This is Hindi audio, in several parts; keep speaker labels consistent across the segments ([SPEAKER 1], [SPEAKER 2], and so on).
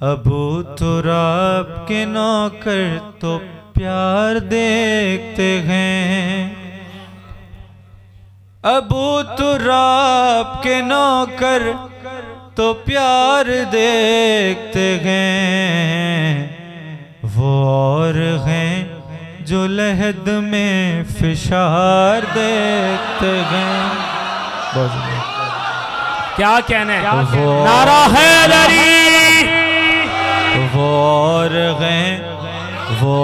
[SPEAKER 1] अबू तुराब के नौकर तो प्यार देखते हैं, अबू तुराब के नौकर तो प्यार देखते हैं। वो और हैं जो लहद में फिशार देखते हैं।
[SPEAKER 2] क्या कहना है?
[SPEAKER 1] नारा हैदरी। वो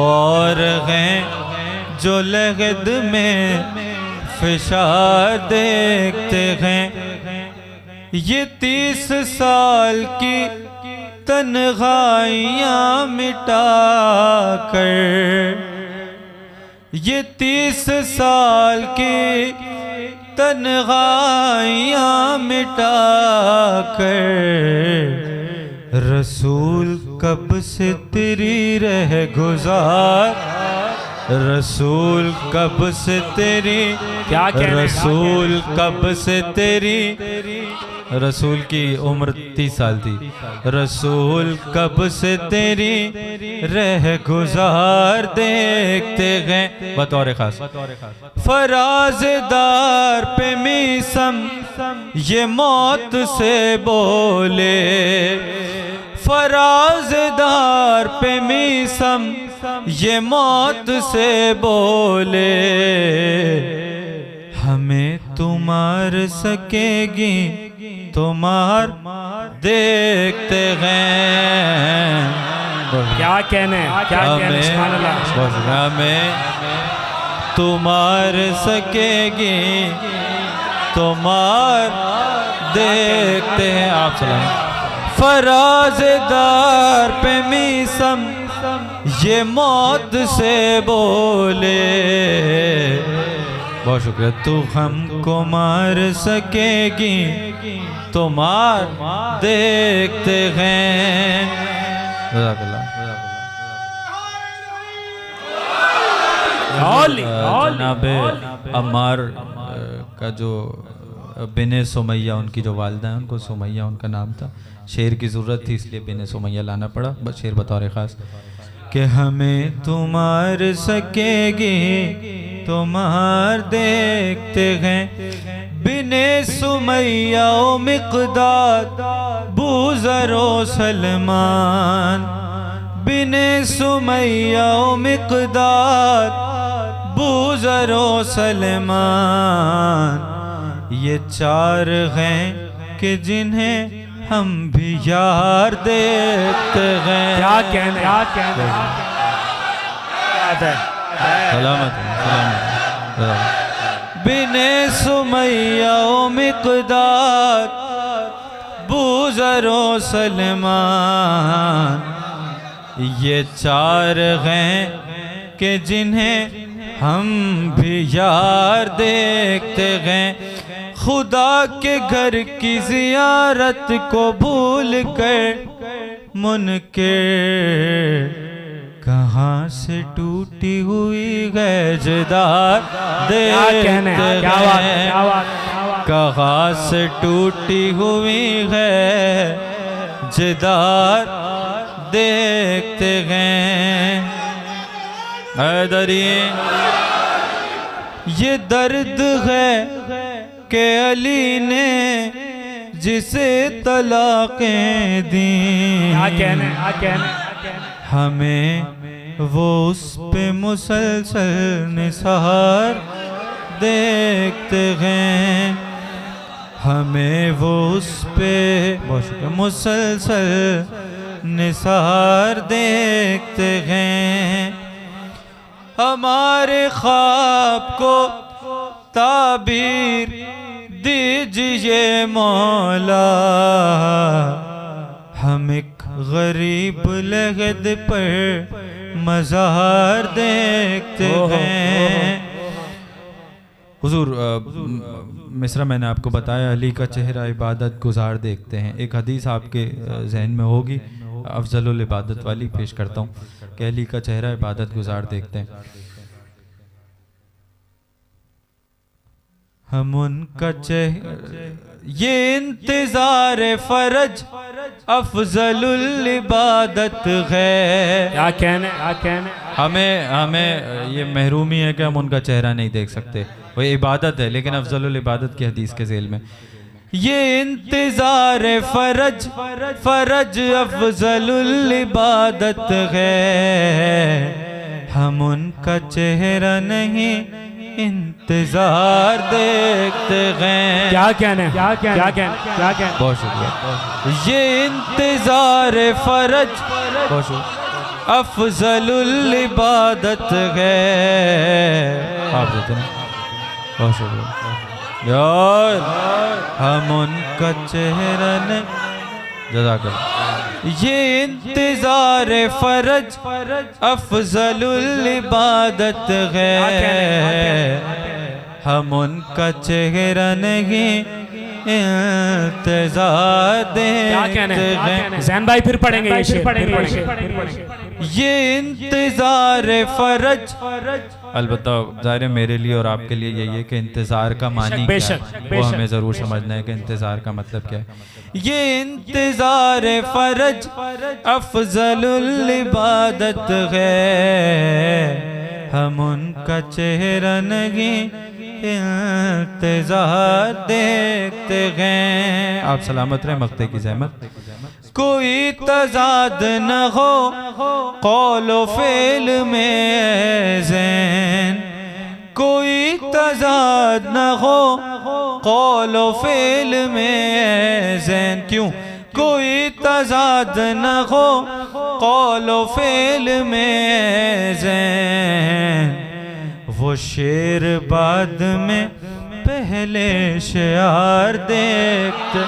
[SPEAKER 1] और हैं जो लहद में फिशार देखते हैं। ये 30 साल की तन्हाइयाँ मिटा कर, ये 30 साल की तन्हाइयाँ मिटा कर, रसूल कब से तेरी रह गुजार, रसूल कब से तेरी,
[SPEAKER 2] क्या कहना?
[SPEAKER 1] रसूल कब से तेरी, रसूल की उम्र 30 साल थी। रसूल कब से तेरी रह गुजार देखते हैं। बतौर खास फराज़दार पे मीसम ये मौत से बोले, फराज़दार पे मीसम ये मौत से बोले, हमें तुम मार सकेगी तुम्हार देखते हैं।
[SPEAKER 2] क्या कहने? क्या कहने?
[SPEAKER 1] हमें तुम्हार सकेगी तुम्हार देखते हैं। आप सलाम। फराज़दार पे मीसम ये मौत से बोले, बहुत शुक्रिया। तू हमको मार सकेगी तो मार देखते हैं। जनाब अम्मार का जो बिने सुमैया, उनकी जो वालदा है, उनको सुमैया उनका नाम था। शेर की ज़रूरत थी इसलिए बिने सुमैया लाना पड़ा। बस शेर बतौर ख़ास कि हमें तुमार सकेगी तुम्हार देखते हैं। बिने सुमैया ओ मिक़दाद बूज़रो सलमान, बिने सुमैया ओ मिक़दाद बूज़रो सलमान, ये 4 हैं कि जिन्हें हम भी यार देखते हैं।
[SPEAKER 2] क्या कहने? क्या कहने?
[SPEAKER 1] सलामत बिने सुमैया ओ मिक़दाद बूज़रो सलमान, ये 4 हैं कि जिन्हें हम भी यार देखते हैं। खुदा के घर की ज़ियारत को भूल कर मुनकिर कहाँ से टूटी हुई गैजदार देखते हैं। कहाँ से टूटी हुई है जिदार देखते हैं। हैदरी ये दर्द है कि अली ने जिसे तलाक़ें दी,
[SPEAKER 2] क्या कहने? क्या कहने?
[SPEAKER 1] हमें वो उस पे मुसलसल निसार देखते हैं। हमें वो उस पे मुसलसल निसार देखते हैं। हमारे ख्वाब को ताबीर दीजिए मौला, हम एक गरीब लहद पर मज़ार देखते हैं। हुजूर मिस्रा मैंने आपको बताया अली का चेहरा इबादत गुजार देखते हैं। एक हदीस आपके जहन में होगी, अफजलुल इबादत वाली पेश करता हूँ कि अली का चेहरा इबादत गुजार देखते हैं। हम उनका चेहरा ये इंतजार फरज अफजलुल इबादत है।
[SPEAKER 2] क्या कहने, क्या कहने।
[SPEAKER 1] हमें ये महरूमी है कि हम उनका चेहरा नहीं देख सकते, वो इबादत है, लेकिन अफजलुल इबादत की हदीस के झेल में ये इंतजार फरज, फरज अफजलुल इबादत है। हम उनका चेहरा नहीं इंतजार देखते हैं।
[SPEAKER 2] क्या कहने, क्या कहने, क्या कहने, क्या कहने।
[SPEAKER 1] बहुत शुक्रिया। ये इंतजार फरज, बहुत शुक्रिया, अफजलुल इबादत है। आप देते हैं, बहुत शुक्रिया यार। हम उनका चेहरा नहीं, जज़ाकल्लाह। ये इंतजार फरज, अफजलुल इबादत है। हम उनका चेहरा नहीं इंतजार देखते हैं।
[SPEAKER 2] जैन भाई फिर पढ़ेंगे ये शेर, फिर पढ़ेंगे।
[SPEAKER 1] ये इंतजार फरज, अलबत्ता ज़ाहिर है मेरे लिए और आपके लिए यही है कि इंतज़ार का मानी क्या है, वो हमें ज़रूर समझना है कि इंतज़ार का मतलब क्या है। ये इंतज़ार फरज, अफजलुल इबादत है। हम उनका चेहरा नहीं इंतज़ार देखते हैं। आप सलामत रहे, मक्ते की ज़हमत। कोई तज़ाद न हो कौलो फेल में ज़ैन, कोई तज़ाद न हो कौलो फेल में ज़ैन। क्यों? कोई तज़ाद न हो कौलो फेल में ज़ैन। वो शेर बाद में पहले शेर देखते,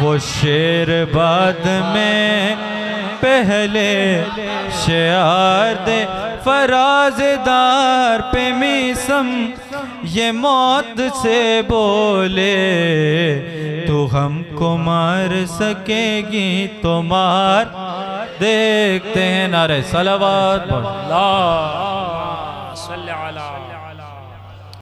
[SPEAKER 1] वो शेर बाद में पहले शेर दे। फराज़दार पे मिसम ये मौत से बोले, तू हमको मार सकेगी तो मार। देखते हैं नारे सलावत,
[SPEAKER 2] अल्लाह सल्ले अला